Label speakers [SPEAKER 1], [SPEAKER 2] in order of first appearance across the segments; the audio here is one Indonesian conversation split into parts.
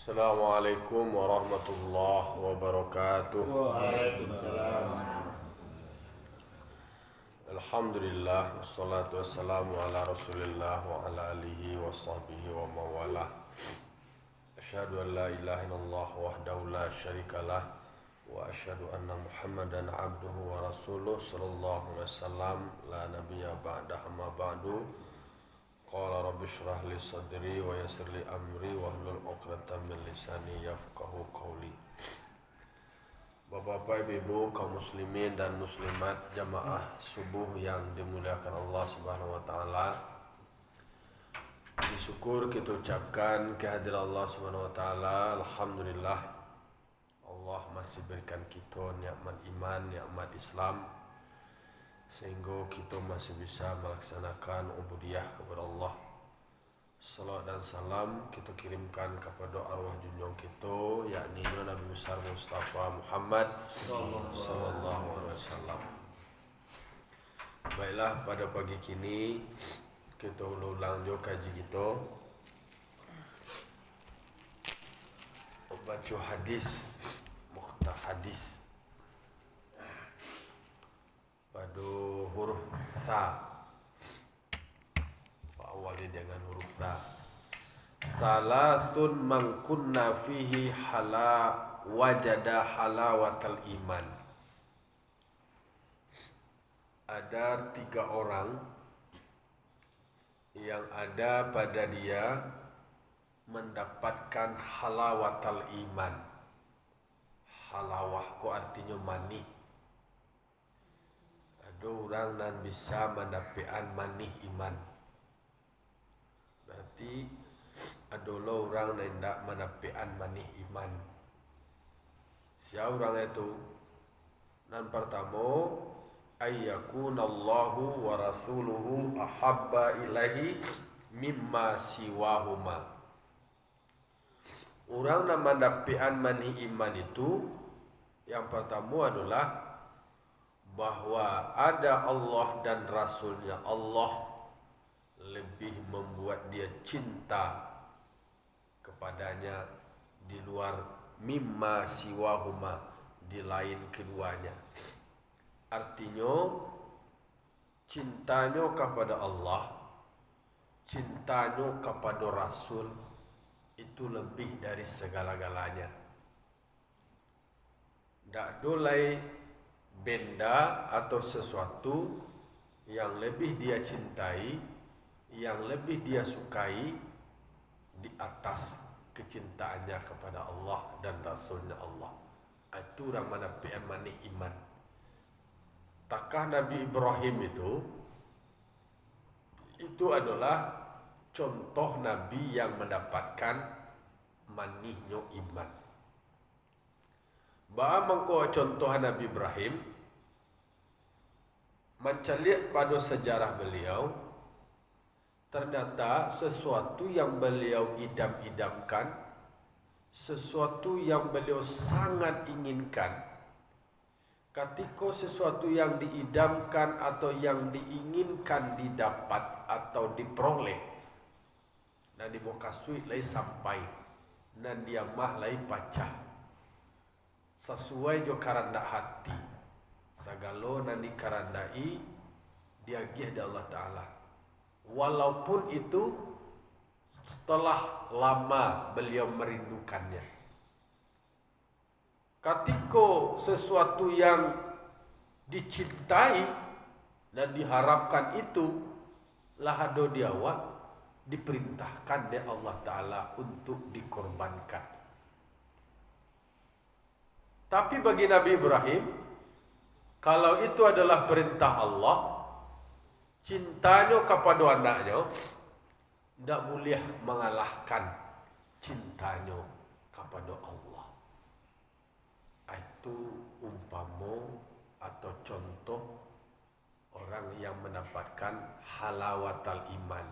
[SPEAKER 1] Assalamualaikum warahmatullahi wabarakatuh.
[SPEAKER 2] Waalaikumsalam.
[SPEAKER 1] Alhamdulillah, wassalatu wassalamu ala rasulillah wa ala alihi wa sahbihi wa mawalah. Asyhadu an la ilaha illallah wahdahu la syarikalah wa asyhadu anna muhammadan abduhu wa rasuluh sallallahu alaihi wasallam la nabiyya ba'da amma ba'du. Qala rabbi shrah li sadri wa yassir li amri wahlul 'uqdatam min lisani yafqahu qawli. Bapak-bapak, ibu-ibu, kaum muslimin dan muslimat jamaah subuh yang dimuliakan Allah Subhanahu wa taala. Syukur kita ucapkan kehadiran Allah Subhanahu wa taala. Alhamdulillah, Allah masih berikan kita nikmat iman, nikmat Islam, sehingga kita masih bisa melaksanakan ubudiyah kepada Allah. Salam dan salam kita kirimkan kepada arwah junjung kita, yakni Nabi besar Mustafa Muhammad sallallahu alaihi wasallam. Baiklah, pada pagi kini kita ulang jo kaji kita, baca hadis, mukhtar hadis pada huruf sa. Awalnya dengan huruf sa. Salasun man kunna fihi wajada halawatal iman. Ada 3 orang yang ada pada dia mendapatkan halawatal iman. Halawah ko artinya manis. Ada orang yang bisa mendapatkan manis iman. Berarti adalah orang yang tidak mendapatkan manis iman. Siapa orang itu? Yang pertama, ayyakunallahu wa rasuluhu ahabba ilahi mimma siwahuma. Orang yang mendapatkan manis iman itu, yang pertama adalah bahwa ada Allah dan Rasulnya. Allah lebih membuat dia cinta kepadanya di luar mimma siwahuma, di lain keduanya. Artinya cintanya kepada Allah, cintanya kepada Rasul itu lebih dari segala-galanya. Tak dolai benda atau sesuatu yang lebih dia cintai, yang lebih dia sukai di atas kecintaannya kepada Allah dan Rasulnya Allah. Itu orang mendapatkan manis iman. Takkah Nabi Ibrahim itu adalah contoh Nabi yang mendapatkan manisnya iman. Bahawa mengko contoh Nabi Ibrahim menceliak pada sejarah beliau, ternyata sesuatu yang beliau idam-idamkan, sesuatu yang beliau sangat inginkan. Ketika sesuatu yang diidamkan atau yang diinginkan didapat atau diperoleh, dan dimukasui lai sampai, dan dia mah lai pacah, sesuai jo karanda hati, sagalo nan dikarandai dia gih da Allah Ta'ala. Walaupun itu setelah lama beliau merindukannya. Ketika sesuatu yang dicintai dan diharapkan itu lahado diawa, diperintahkan oleh Allah Ta'ala untuk dikorbankan. Tapi bagi Nabi Ibrahim, kalau itu adalah perintah Allah, cintanya kepada anaknya tidak boleh mengalahkan cintanya kepada Allah. Itu umpama atau contoh orang yang mendapatkan halawatal iman,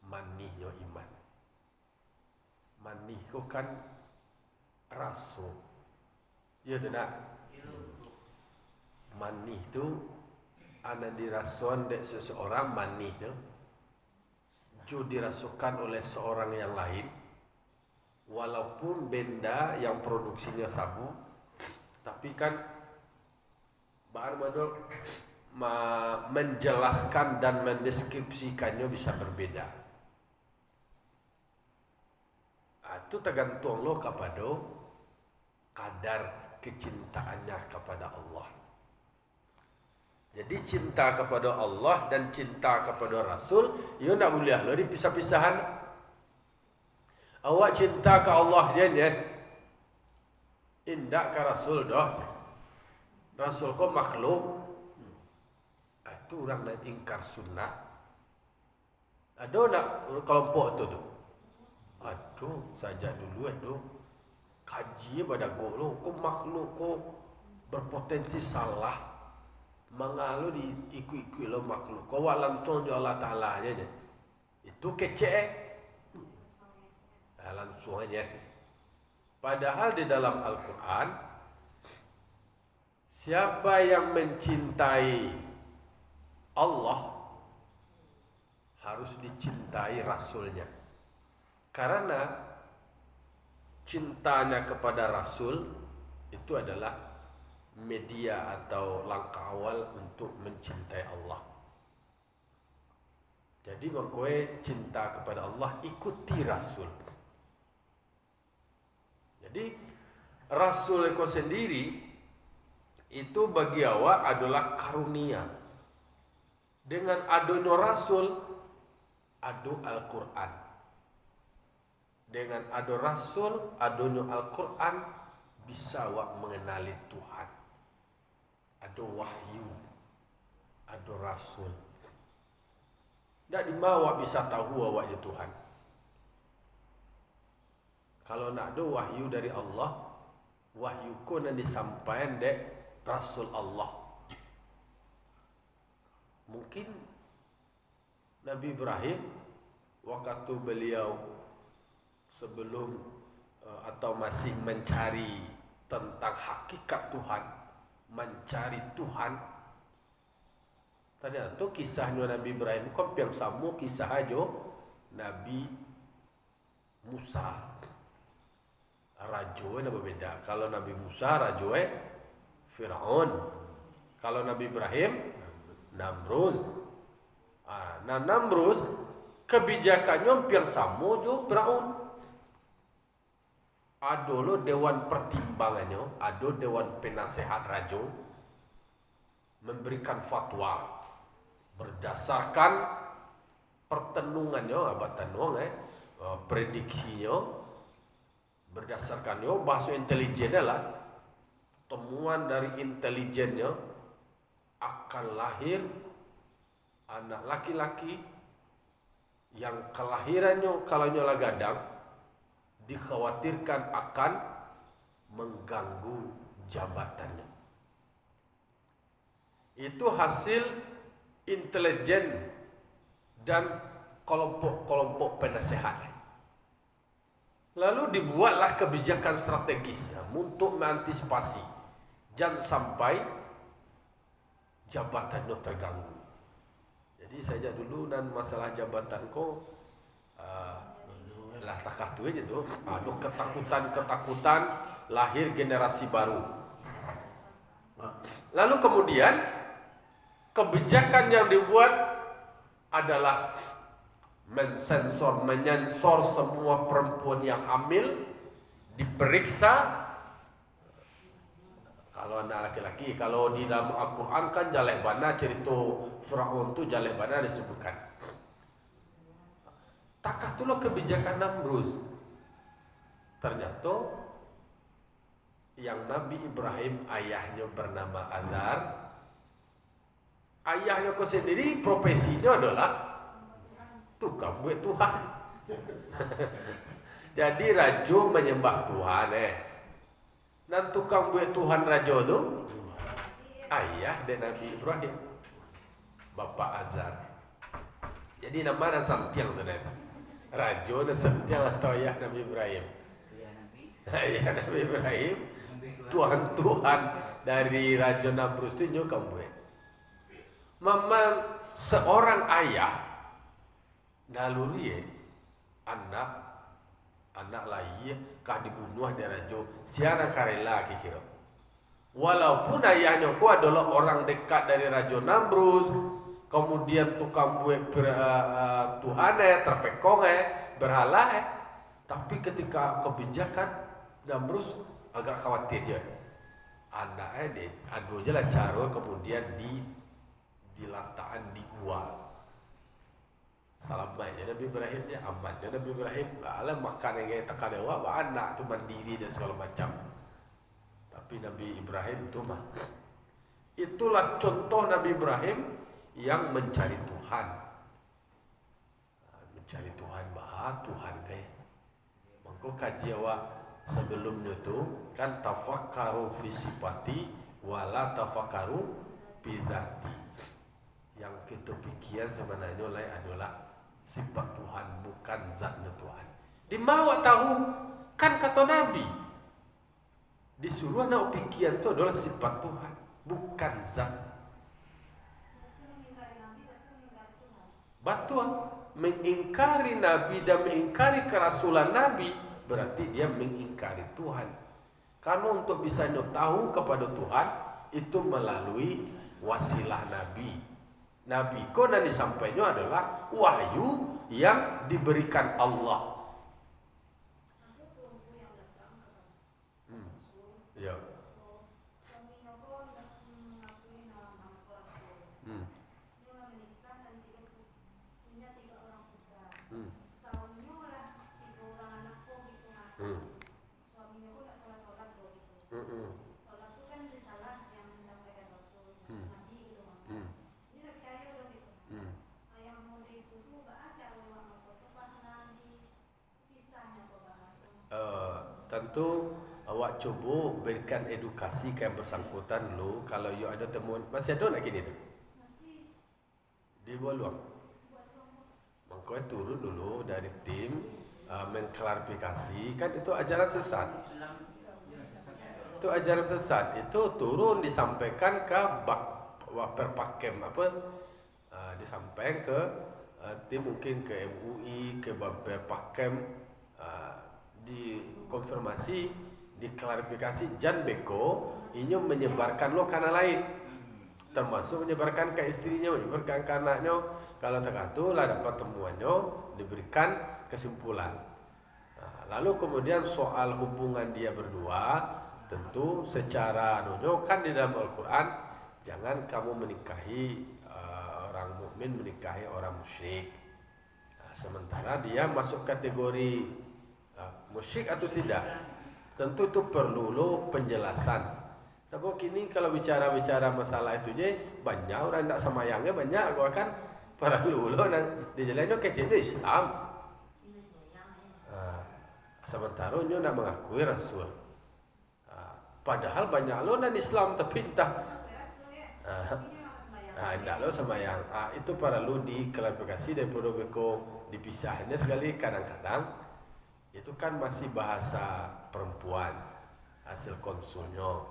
[SPEAKER 1] manisnya iman. Manis itu kan rasa, ya tidak? Manis itu ada dirasukan oleh seseorang, manis itu dirasukan oleh seorang yang lain, walaupun benda yang produksinya sabu, tapi kan bahan modal menjelaskan dan mendeskripsikannya bisa berbeda. Itu tergantung lo kepada kadar kecintaannya kepada Allah. Jadi cinta kepada Allah dan cinta kepada Rasul, ia tak boleh lo dipisah-pisahan. Awak cinta ke Allah dia ni, indak ke Rasul dah. Rasul kau makhluk. Itu orang nak ingkar sunnah. Ada nak kelompok tu? Aduh, saja dulu aduh. Kaji pada lo, kau makhluk kau berpotensi salah. Mengalu diikut-ikut lo makhluk. Kau langsung di Allah Ta'ala aja. Itu kece. Langsung aja. Padahal di dalam Al-Quran, siapa yang mencintai Allah harus dicintai Rasulnya. Karena cintanya kepada Rasul itu adalah media atau langkah awal untuk mencintai Allah. Jadi mengkoe cinta kepada Allah, ikuti Rasul. Jadi Rasul itu sendiri itu bagi awak adalah karunia. Dengan adanya Rasul, ada Al-Quran. Dengan ada Rasul, adanya Al-Quran, bisa awak mengenali Tuhan. Ada wahyu, ada Rasul. Tak di mana awak bisa tahu awak je Tuhan. Kalau nak ada wahyu dari Allah, wahyu ko nan disampaikan dek Rasul Allah. Mungkin Nabi Ibrahim waktu beliau sebelum atau masih mencari tentang hakikat Tuhan, mencari Tuhan. Ternyata kisahnya Nabi Ibrahim kok yang sama kisah aja Nabi Musa. Rajoe nama beda. Kalau Nabi Musa rajoe Firaun. Kalau Nabi Ibrahim Namrud. Nah Namrud kebijakannya yang sama jo Firaun. Ada lo dewan pertimbangannya, ada dewan penasehat rajo memberikan fatwa berdasarkan pertenungannya, prediksinya. Berdasarkan bahasa intelijennya lah, temuan dari intelijennya akan lahir anak laki-laki yang kelahirannya kalau nyola gadang dikhawatirkan akan mengganggu jabatannya. Itu hasil intelijen dan kelompok-kelompok penasehat. Lalu dibuatlah kebijakan strategisnya untuk mengantisipasi jangan sampai jabatannya terganggu. Jadi saja dulu dan masalah jabatan ko lah takah tu aja tu. Aduh ketakutan lahir generasi baru. Lalu kemudian kebijakan yang dibuat adalah menyensor semua perempuan yang hamil, diperiksa. Kalau anak laki-laki, kalau di dalam Al-Quran kan jalek bana cerita Firaun tu jalek bana disebutkan. Takah tu lo kebijakan Namrud. Ternyata yang Nabi Ibrahim ayahnya bernama Azar. Ayahnya ko sendiri profesinya adalah tukang buat Tuhan. Jadi raja menyembah Tuhan dan tukang buat Tuhan raja tu ayah dan Nabi Ibrahim, Bapak Azar. Jadi nama dan santiang tu dah. Raja dan santiang atau ayah Nabi Ibrahim. Ayah Nabi Ibrahim, Tuhan dari Raja Namrud tu nyokam buat. Memang seorang ayah naluri anak anak lain kah dibunuh di rajo siana karela kira. Walaupun ayahnya ku adalah orang dekat dari Raja Namrus, kemudian tukang buat Tuhan terpekong berhala tapi ketika kebijakan Namrus agak khawatir ya. Anaknya aduh aja lah cara kemudian dilataan di gua. Selamatnya Nabi Ibrahim ya amannya Nabi Ibrahim alam makan yang tekan dewa anak tu mandiri dan segala macam. Tapi Nabi Ibrahim itu itulah contoh Nabi Ibrahim yang mencari Tuhan. Mencari Tuhan Tuhan maka kaji awak sebelumnya tu kan tafakkaru fi sifati wala tafakkaru fi dzati. Yang kita pikir sebenarnya adalah sifat Tuhan bukan zatnya Tuhan. Di mana tahu kan kata Nabi disuruh anak pikiran itu adalah sifat Tuhan bukan zat. Betul, mengingkari Nabi dan mengingkari kerasulan Nabi berarti dia mengingkari Tuhan. Karena untuk bisa tahu kepada Tuhan itu melalui wasilah Nabi. Nabi ko dan disampaikan adalah wahyu yang diberikan Allah. Ya. Tentu awak coba berikan edukasi ke yang bersangkutan dulu. Kalau you ada temuan, masih ada nak kini tu? Di bawah luang. Maka turun dulu dari tim mengklarifikasi kan itu ajaran sesat. Itu ajaran sesat itu turun disampaikan ke Perpakem disampaikan ke tim mungkin ke MUI ke Perpakem dikonfirmasi diklarifikasi Jan Beko ini menyebarkan lo karena lain termasuk menyebarkan ke istrinya menyebarkan ke anaknya kalau terkatu lah dapat temuannya diberikan kesimpulan. Lalu kemudian soal hubungan dia berdua tentu secara nunjuk kan di dalam Al-Quran jangan kamu menikahi orang mukmin menikahi orang musyrik. Sementara dia masuk kategori musyrik atau tidak, tentu itu perlu lo penjelasan. Sebab kini kalau bicara masalah itu je banyak orang tak semayangnya banyak gua kan perlu lo nang dijelasnya kecil Islam. Sementara nyo nak mengakui Rasul. Padahal banyak lo nan Islam tapi entah. Tidak lo semayang. Itu perlu diklarifikasi dan perlu dipisahnya sekali kadang-kadang. Itu kan masih bahasa perempuan hasil konsulnya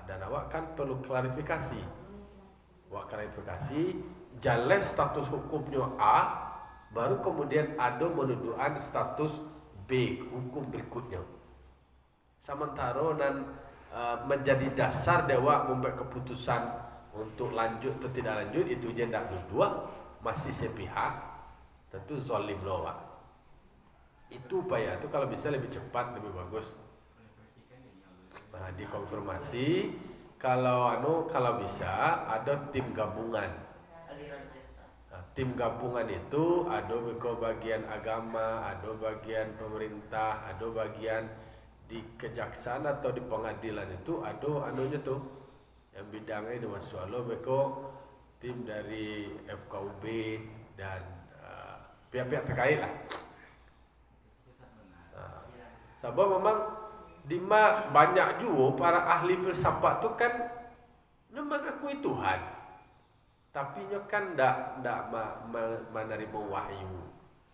[SPEAKER 1] dan awak kan perlu klarifikasi. Awak klarifikasi jelas status hukumnya A baru kemudian ada menuduhan status B hukum berikutnya. Sementara dan menjadi dasar dewa membuat keputusan untuk lanjut atau tidak lanjut itu je tidak dua masih sepihak tentu zalim lo Pak. Itu upaya itu kalau bisa lebih cepat lebih bagus. Dikonfirmasi kalau bisa ada tim gabungan. Tim gabungan itu ada bagian agama, ada bagian pemerintah, ada bagian di kejaksaan atau di pengadilan itu ada anunya tuh yang bidangnya itu masuk tim dari FKUB dan pihak-pihak terkait lah. Sebab memang banyak juga para ahli filsafat tu kan mengakui Tuhan, tapi nya kan tidak menerima wahyu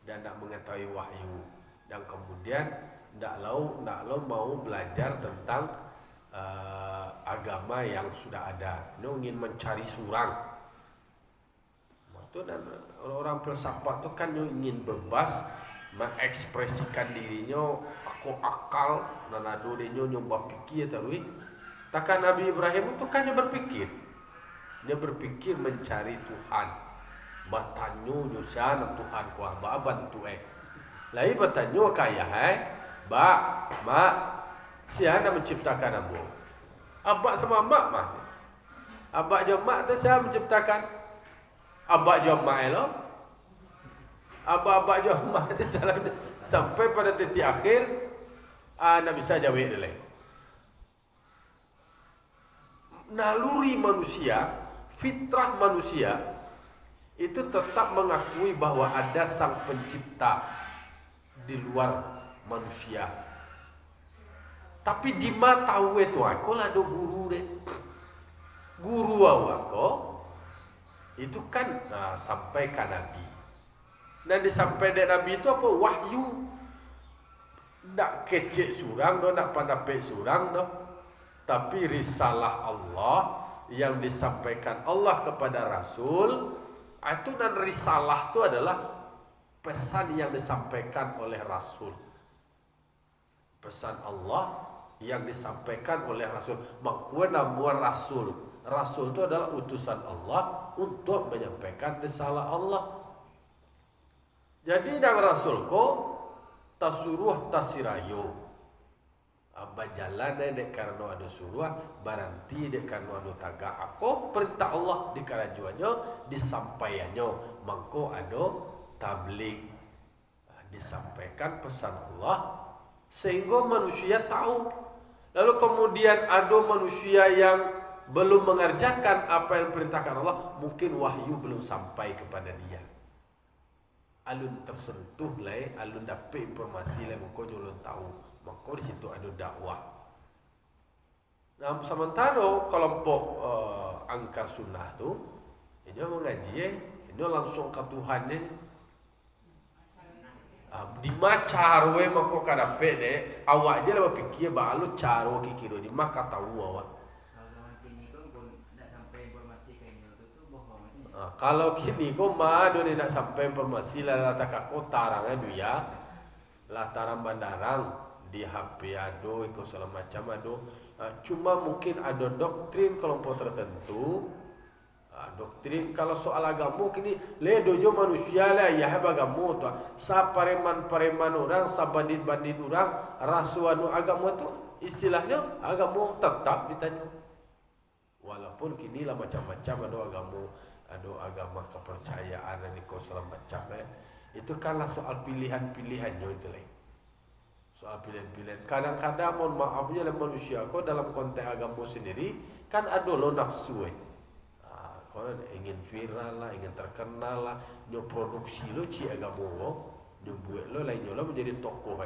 [SPEAKER 1] dan tidak mengetahui wahyu dan kemudian tidak mau belajar tentang agama yang sudah ada. Dia ingin mencari surang. Itu dan orang filsafat tu kan ingin bebas mengekspresikan dirinya aku akal dan ado dinyo nyoba pikir tarui. Takkan Nabi Ibrahim itu kan dia berpikir mencari Tuhan. Batanyo nyusan Tuhan kuah baban tu Lai batanyo kaya mak siapa menciptakan ambo? Abak sama mak mah. Abak jom mak tu siapa menciptakan? Abak jom mak elo. Abak jom mak tu sampai pada titik akhir nak bisa jawab dia. Naluri manusia, fitrah manusia itu tetap mengakui bahwa ada sang pencipta di luar manusia. Tapi di mata itu aku lah do guru deh. Guru aku itu kan sampaikan Nabi. Dan disampaikan Nabi itu apa? Wahyu. Nak kecek surang do, nak pandapek surang do. Tapi risalah Allah yang disampaikan Allah kepada Rasul itu, dan risalah itu adalah pesan yang disampaikan oleh Rasul. Pesan Allah yang disampaikan oleh Rasul. Maksudnya nama Rasul. Rasul itu adalah utusan Allah untuk menyampaikan risalah Allah. Jadi dan Rasul ko tasuruh tasirayo. Bajalan dek karena ada suruh, baranti dek karena ada taga. Aku perintah Allah di karajuannya, disampaikannya. Mangko ada tabligh, disampaikan pesan Allah sehingga manusia tahu. Lalu kemudian ada manusia yang belum mengerjakan apa yang perintahkan Allah, mungkin wahyu belum sampai kepada dia. Alun tersentuh lah, alun dapat informasi lah, mungkin ulun tahu. Maka di situ ada dakwah. Nah, sementara kelompok angkar sunnah tu, ini mengaji, ini langsung ke Tuhan ni. Di macar we maka kadape ne, awak je lah berfikir balu caro kikiro di maka tahu awak. Kalau kini kau madu ni nak sampai informasi lah tak kau tarang ya, lah tarang bandarang. Di HP ado, ikut segala macam ado. Cuma mungkin ada doktrin kelompok tertentu. Doktrin kalau soal agama kini le dojo manusia lah ya agama tu. Sa pareman orang, sa bandit orang, rasuanu agama tu istilahnya agama tetap ditanya. Walaupun kini lah macam-macam ada agama kepercayaan dan ikut segala macam itu kanlah soal pilihan-pilihannya itu lah. Soal pilihan-pilihan. Kadang-kadang mohon maafnya lah manusia kau dalam konteks agama sendiri kan ada lo nafsu kau ingin viral lah, ingin terkenal lah, nyo produksi lo ci agama lo, nyo buat lo lainnya lo menjadi tokoh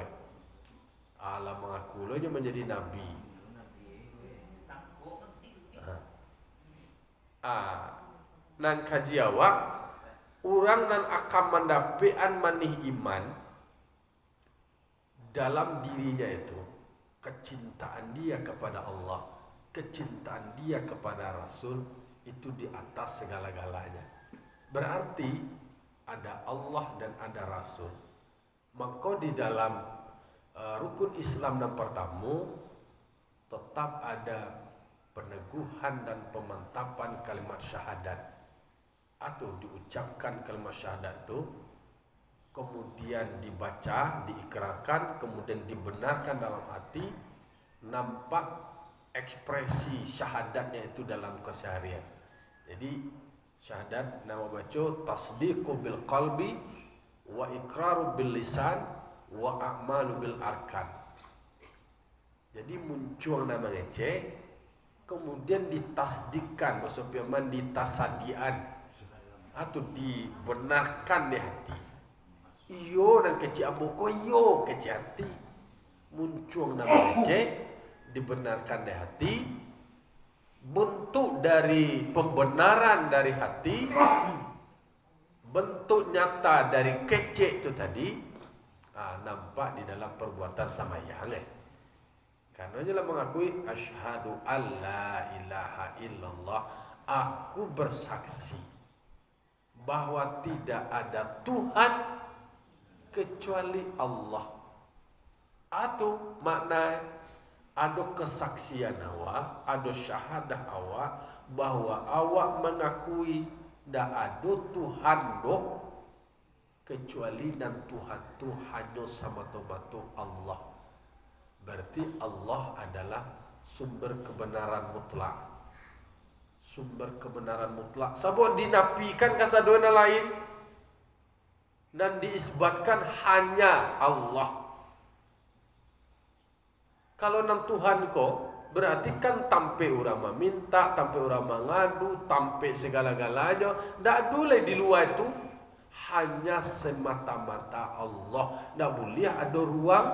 [SPEAKER 1] Allah mengaku lo nyo menjadi nabi. Nan kaji awak orang nan akan mendapekan manih iman dalam dirinya itu kecintaan dia kepada Allah, kecintaan dia kepada Rasul itu di atas segala-galanya. Berarti ada Allah dan ada Rasul. Maka di dalam rukun Islam yang pertama tetap ada peneguhan dan pemantapan kalimat syahadat atau diucapkan kalimat syahadat itu, kemudian dibaca, diikrarkan, kemudian dibenarkan dalam hati, nampak ekspresi syahadatnya itu dalam keseharian. Jadi syahadat nama baca tasdiqu bil qalbi wa iqraru bil lisan wa a'malu bil arkan. Jadi muncul nama ngece, kemudian ditasdikan, maksud firman ditasadian atau dibenarkan di hati. Iyo dan kecil ambo iyo kecil hati muncul nama kecil dibenarkan di hati, bentuk dari pembenaran dari hati, bentuk nyata dari kecil itu tadi nampak di dalam perbuatan samayang karena dia mengakui asyhadu alla ilaha illallah, aku bersaksi bahwa tidak ada Tuhan kecuali Allah. Atau makna ada kesaksian awak, ada syahadah awak bahwa awak mengakui ndak ada Tuhan doh kecuali dan Tuhan tu hanya semata-mata Allah. Berarti Allah adalah sumber kebenaran mutlak. Sumber kebenaran mutlak. Sebab dinafikan kasadona lain dan diisbatkan hanya Allah. Kalau nang Tuhan ko berarti kan tampe orang meminta, tampe orang mengadu, tampe segala-galanya. Ndak boleh di luar itu, hanya semata-mata Allah. Ndak boleh ada ruang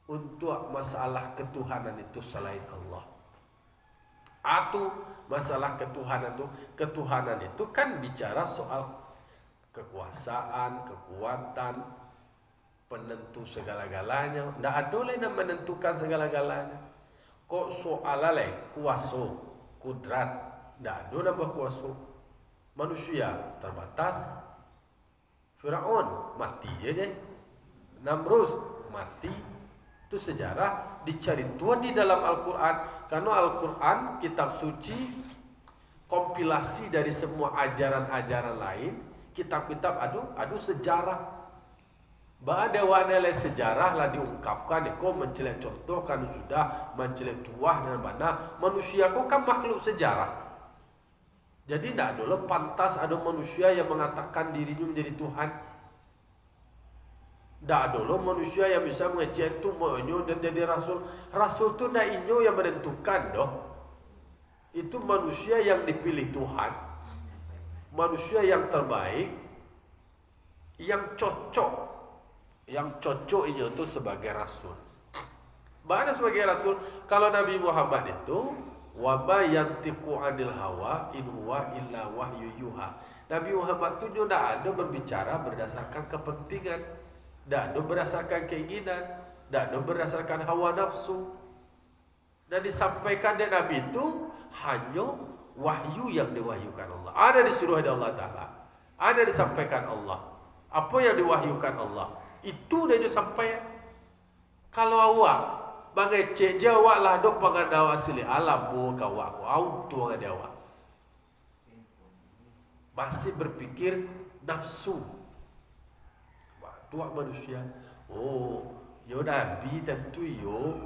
[SPEAKER 1] untuk masalah ketuhanan itu selain Allah. Atau masalah ketuhanan itu kan bicara soal kekuasaan, kekuatan, penentu segala-galanya. Ndak ada lain yang menentukan segala-galanya. Kok soal kuasa, kudrat, ndak ada nambah kuasa. Manusia terbatas. Firaun mati aja. Namrud mati. Itu sejarah dicari Tuhan di dalam Al-Quran. Karena Al-Quran kitab suci kompilasi dari semua ajaran-ajaran lain. Kitab-kitab adu sejarah. Ada warna sejarah lah diungkapkan. Kau mencelek contoh kan sudah mencelek tuah dan mana manusia kau kan makhluk sejarah. Jadi tidak ada pantas ada manusia yang mengatakan dirinya menjadi Tuhan. Tidak ada manusia yang bisa mengecentu menyo dan jadi rasul. Rasul tu tidak inyo yang menentukan doh. Itu manusia yang dipilih Tuhan. Manusia yang terbaik, yang cocok. Yang cocok itu sebagai rasul. Mana sebagai rasul? Kalau Nabi Muhammad itu wa ma yantiqu 'anil hawa in huwa illa wahyu yuha. Nabi Muhammad itu tidak ada berbicara berdasarkan kepentingan, tidak ada berdasarkan keinginan, tidak ada berdasarkan hawa nafsu. Dan disampaikan dari Nabi itu hanya wahyu yang diwahyukan Allah. Ada disuruh oleh Allah Ta'ala, ada disampaikan Allah. Apa yang diwahyukan Allah itu dia sampai. Kalau awak mengecek jawab lah dok pengandawa asli alam bu kawak au tu ada awak masih berpikir nafsu. Tua manusia. Oh, yo nabi tentu yo.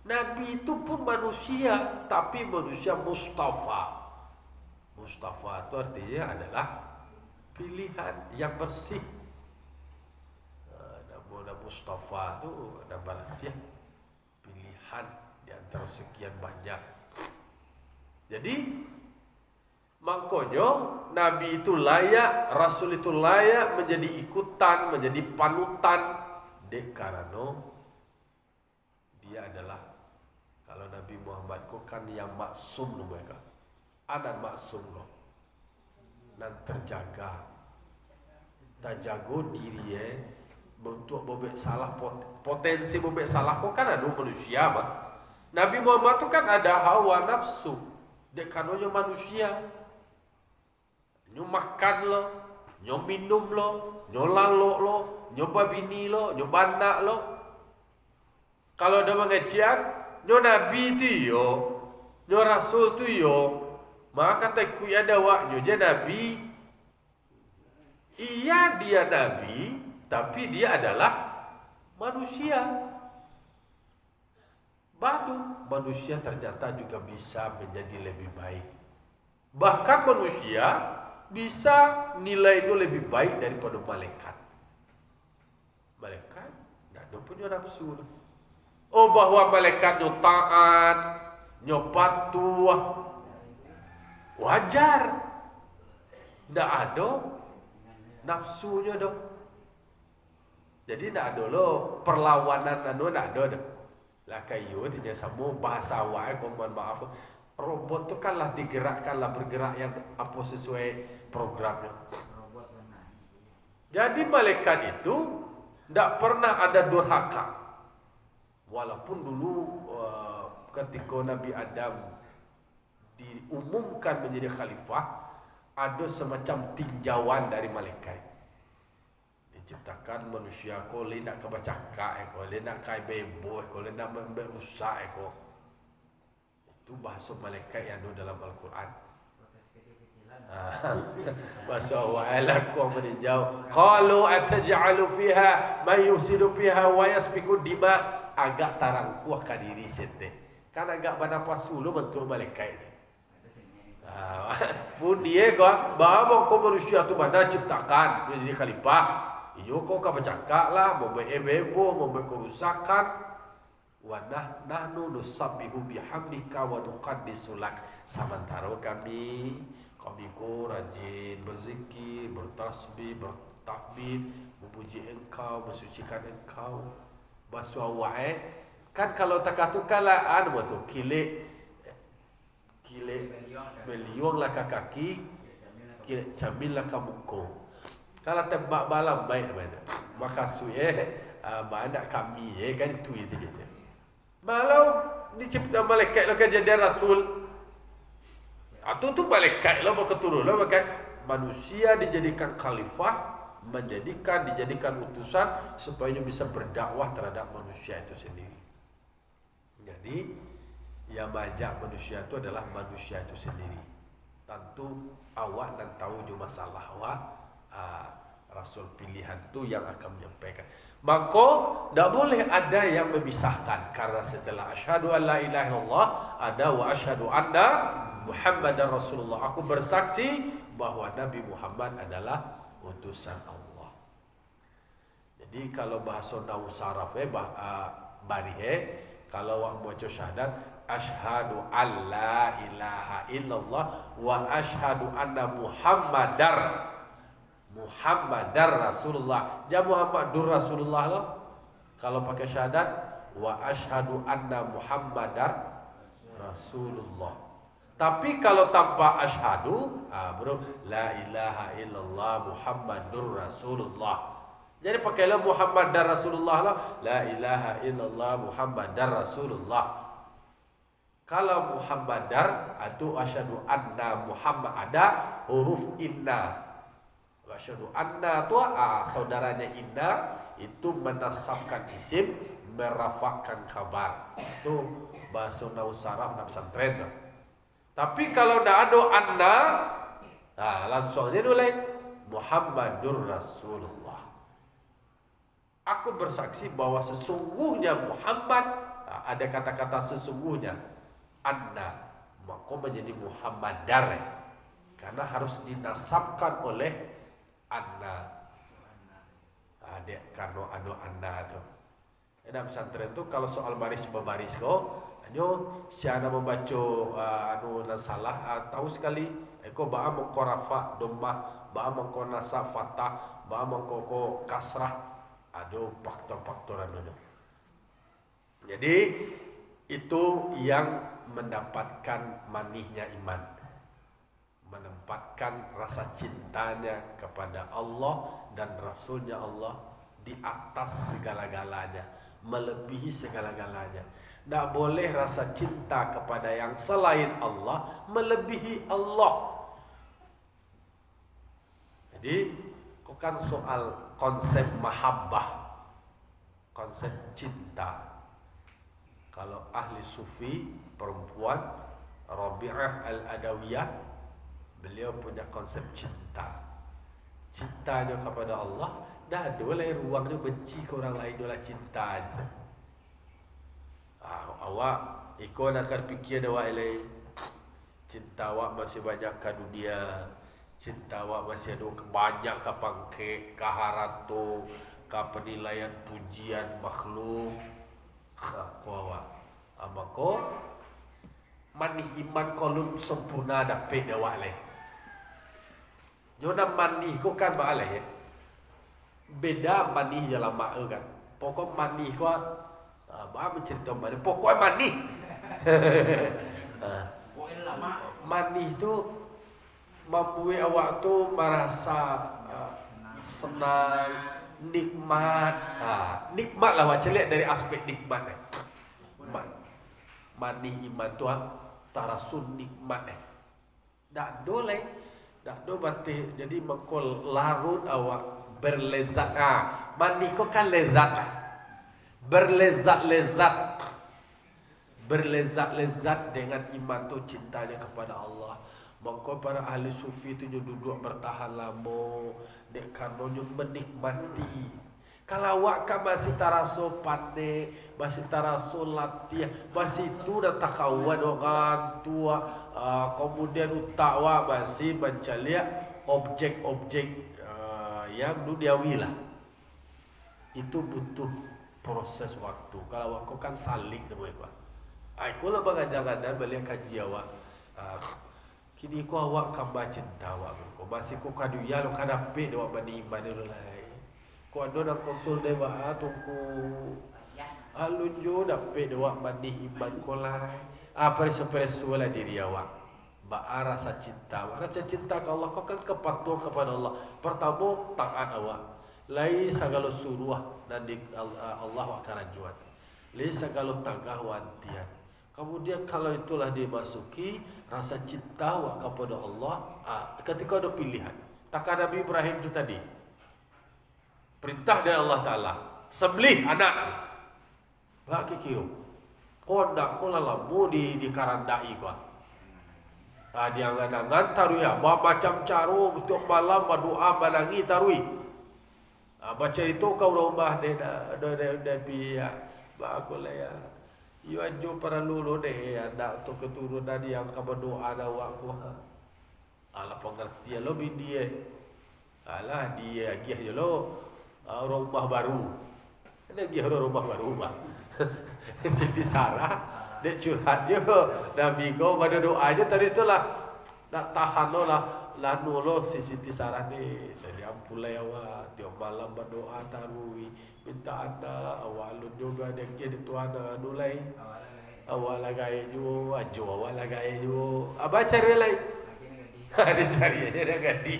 [SPEAKER 1] Nabi itu pun manusia, tapi manusia Mustafa. Mustafa itu artinya adalah pilihan yang bersih. Nama Mustafa itu nama rahasia, pilihan di antara sekian banyak. Jadi makanya Nabi itu layak, Rasul itu layak menjadi ikutan, menjadi panutan. Karena dia adalah, kalau Nabi Muhammad kok kan yang maksum mereka. Ada maksum kok. Dan terjaga. Terjaga diri untuk bobek salah, potensi bobek salah kok kan ada manusia mah. Nabi Muhammad itu kan ada hawa nafsu. Dia kanonnya manusia. Nyo makan lo, nyo minum lo, nyo lalok lo, nyo babini lo, nyo anak lo. Kalau ada mengajian, nyo nabi tu yo, nyo rasul tu yo. Maka kata ku ada wak nyo je nabi. Iya dia nabi, tapi dia adalah manusia. Batu manusia ternyata juga bisa menjadi lebih baik. Bahkan manusia bisa nilainya lebih baik daripada malaikat. Malaikat tidak ada punya nafsu. Oh, bahwa malaikat nyo taat, nyo patuh, wajar. Tidak ada nafsunya dong. Jadi tidak ada lo perlawanan anu tidak ada. Lah kayu tidak sama bahasa wae mohon maaf. Robot tu kan lah digerakkan lah bergerak yang apa sesuai programnya. Jadi malaikat itu tidak pernah ada durhaka. Walaupun dulu ketika Nabi Adam diumumkan menjadi khalifah, ada semacam tinjauan dari malaikat. menciptakan manusia ko le nak kebacaka ko le nak kai bebo ko le nak berusak ko. Itu bahasa malaikat yang ada dalam Al-Quran. Bahasa Allah ko menjawab, qalu ataj'alu fiha man yusidu fiha wa yasfiku dima, agak tarang kuah kadiri sete. Kan agak banapas sulu bentuk malaikat ni. Pun dia ko bahawa ko manusia tu mana ciptakan jadi khalifah. Iyo ko ka bercakap lah, membuat bebo, membuat kerusakan. Wa nahnu nusabbihu bihamdika wa nuqaddisu lak. Sementara kami ko rajin berzikir, bertasbih, bertakbir, memuji engkau, mensucikan engkau. Bahasa awak kan kalau takatukanlah anu tu kilik beliung lah kaki, kilik cambil lah muka. Kalau tembak balam baik mana. Maka banyak kami kan itu dia. Malau dicipta malaikat lah kan jadi rasul. Atau tu malaikat lah berketurun lah maka manusia dijadikan khalifah, dijadikan utusan supaya bisa berdakwah terhadap manusia itu sendiri. Jadi yang majak manusia itu adalah manusia itu sendiri. Tentu awak dan tahu juga masalah awak. Rasul pilihan itu yang akan menyampaikan. Maka tidak boleh ada yang memisahkan, karena setelah asyhadu an la ilaha illallah ada wa asyhadu anna Muhammadar Rasulullah. Aku bersaksi bahwa Nabi Muhammad adalah utusan Allah. Jadi kalau bahasa nau saraf kalau awak baca syahadat asyhadu an la ilaha illallah wa asyhadu anna Muhammadar Rasulullah. Jangan Muhammadur Rasulullah loh. Kalau pakai syahadat wa asyhadu anna Muhammadar Rasulullah. Tapi kalau tanpa asyhadu, bro, la ilaha illallah Muhammadur Rasulullah. Jadi pakailah Muhammadar Rasulullah loh. La ilaha illallah Muhammadar Rasulullah. Kalau Muhammadar atau asyhadu anna Muhammad ada huruf inna. Asyhadu anna tu saudaranya inna itu menasabkan isim, merafakkan khabar. Itu bahasa nahwu saraf dan pesantren. Tapi kalau tidak ada anna, langsung aja dulu Muhammadur Rasulullah. Aku bersaksi bahwa sesungguhnya Muhammad, ada kata-kata sesungguhnya anna, maka menjadi Muhammadar karena harus dinasabkan oleh anna. Dia karena ada anna tu. Dalam pesantren tu kalau soal baris berbaris siapa membaca salah tahu sekali eko ba mengko rafa dhammah ba mengko nasab fathah ba mengko kasrah ada faktor-faktor anu. Jadi itu yang mendapatkan manihnya iman, menempatkan rasa cintanya kepada Allah dan Rasulnya Allah di atas segala-galanya, melebihi segala-galanya. Tak boleh rasa cinta kepada yang selain Allah melebihi Allah. Jadi bukan soal konsep mahabbah, konsep cinta. Kalau ahli sufi perempuan Rabi'ah al-Adawiyah, beliau punya konsep cinta. Cintanya kepada Allah, dah boleh ruangnya benci ke orang lain, adalah cinta aja. Awak ikut akan fikir awak lain. Cinta awak masih banyak ke dunia. Cinta awak masih ada banyak ke pangkek, ke haratu, ke penilaian pujian makhluk. Aku awak. Maka manih iman kolum sempurna dapat awak lain. Jona manih ko kan ba alai. Beda manih dalam mak kan. Pokok manih ko mencerita manih. Pokoknya manih. Manih tu membuat awak tu merasa senang, nikmat. Nikmat lah macam lihat dari aspek nikmat. Manih iman tu tarasun nikmat. Tak boleh. Tak do batik. Jadi mengkol larut awak berlezat. Mandi kau kan lezat lah. Berlezat dengan iman tu cintanya kepada Allah. Maka para ahli sufi tu duduk bertahan lama dek karenanya menikmati. Kalau awak kan masih taraso pandai, masih taraso latihan, masih tu dah takawan orang tua, kemudian utak awak masih mencari objek-objek yang duniawi lah. Itu butuh proses waktu. Kalau awak kan salik tu mereka. Aku lah jangan-jangan balik kaji awak. Kini ku awak kambah cinta awak. Masih ku kaduya lo kadape awak bani iman dulu lah. Ku ada nak konsul dewa tungku. Alunjo dapat awak bani iman ko lah. Preso-preso lah diri awak. Rasa cinta. Rasa cinta ke Allah kau kan kepatuhan kepada Allah. Pertama taat awak. Lai segala suruh dan Allah akan rajuan. Lai segala tagah wantian. Kemudian kalau itulah dimasuki rasa cinta awak kepada Allah, ketika ada pilihan. Takkan Nabi Ibrahim itu tadi. Perintah dari Allah Ta'ala. Sembelih anak. Bagi kira. Kau nak kau lalamu di karandai kau. Dia angan-angan tarui. Macam caru untuk malam berdoa balangi tarui. Baca itu kau rumah dia dah pihak. Bagus lah ya. You ajo para lulu deh anak tu keturunan yang kamu doa ada waktu. Alah pengertian lo dia. Alah dia giah je lo rumah baru. Ada giah lo rumah baru bah. Siti Sarah dia curhat je. Nabi kau pada doa aja tadi itulah nak tahan lo lah. Lanu lo si Siti Sarah ni saya diampulai awak tiap malam berdoa tarui minta anda awak lu juga dia tuan dulai awak lagai ju ajo awak lagai ju abah cari lain dia cari aja dia ganti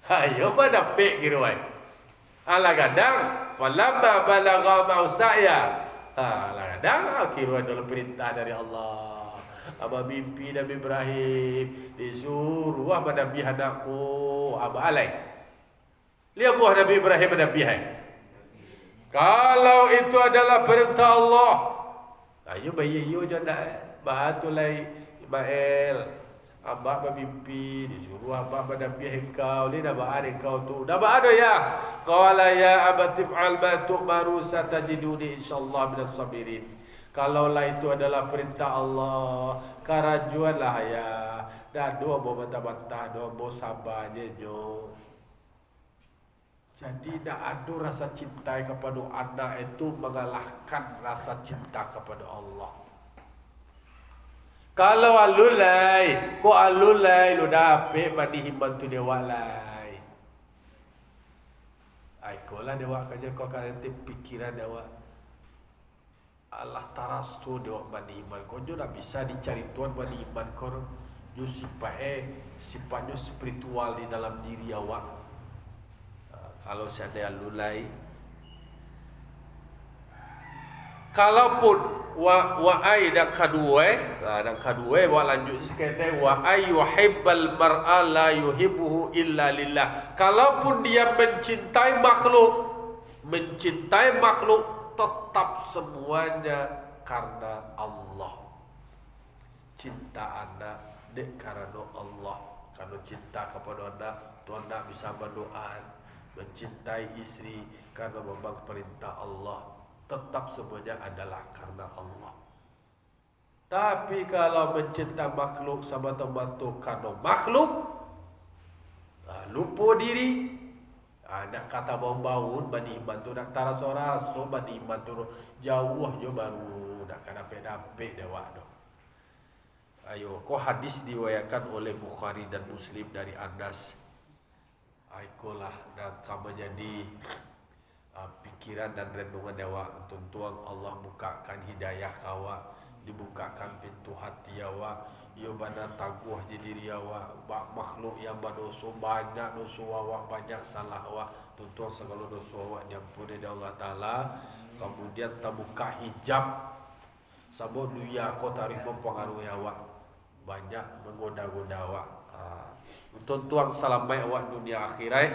[SPEAKER 1] ayo mana pek gitu ai ala gadang falamma balagha mausaya ala gadang kira dalam perintah dari Allah. Abah mimpi Nabi Ibrahim disuruh abah Nabi anakku abah alai. Lihat buah Nabi Ibrahim Nabi hai. Kalau itu adalah perintah Allah, ayo bayi yo jangan bahatulai Ismail. Abah bermimpi disuruh abah Nabi engkau ni dah ada engkau tu. Dah ada ya. Qala ya abati fa'al ma tu'maru satajiduni insyaallah minas sabirin. Kalaulah itu adalah perintah Allah, karajuanlah ya. Dah dua mau bantah-bantah, dua mau sabar je jo. Jadi dah ada rasa cinta kepada anak itu mengalahkan rasa cinta kepada Allah. Kalau alulai, ko alulai lu dapat mandi himban tu dewa lai. Aikolah dewa kerja kau kan nanti pikiran dewa. Allah tarastu dewa bani iman kau juga bisa dicari Tuhan bani iman kau ju sifatnya spiritual di dalam diri awak. Kalau saya lulai kalaupun wa ai dan kedua wa lanjut sekete wa ay yuhibbal mar'a la yuhibbuhu illa lillah. Kalaupun dia mencintai makhluk tetap semuanya karena Allah. Cinta anak dek karena Allah. Kalau cinta kepada anak, Tuhan tak bisa berdoa. Mencintai istri karena memang perintah Allah. Tetap semuanya adalah karena Allah. Tapi kalau mencinta makhluk sama teman tu karena makhluk, lupa diri. Nak kata bau-bau bani iman tu nak taraso-raso bani iman tu jauh je baru nak kena dapat dewa tu. Ayo, ko hadis diwayakan oleh Bukhari dan Muslim dari Anas. Aikolah dan kamu jadi pikiran dan renungan dewa tuntuang Allah bukakan hidayah kawa, dibukakan pintu hati awak. Yo bana taguh jadi diri awak, makhluk yang berdosa banyak, dosa awak banyak, salah awak, tuntun segala dosa awak diampuni oleh Allah Taala. Kemudian terbuka hijab sabun dunia kau tarik mempengaruhi awak, banyak menggoda-goda awak. Tuntun selamat awak dunia akhirat,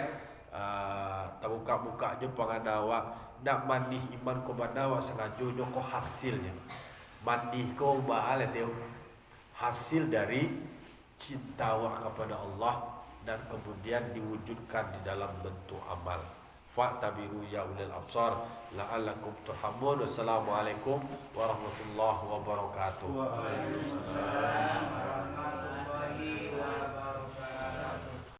[SPEAKER 1] tabuka-buka je pangadawa nak mandih iman ko badawa sengaja ko hasilnya. Mandih ko baal teu hasil dari cinta kepada Allah dan kemudian diwujudkan di dalam bentuk amal. Fa'tabiru ya ulil absar la'allakum turhamun. Wassalamualaikum warahmatullahi wabarakatuh.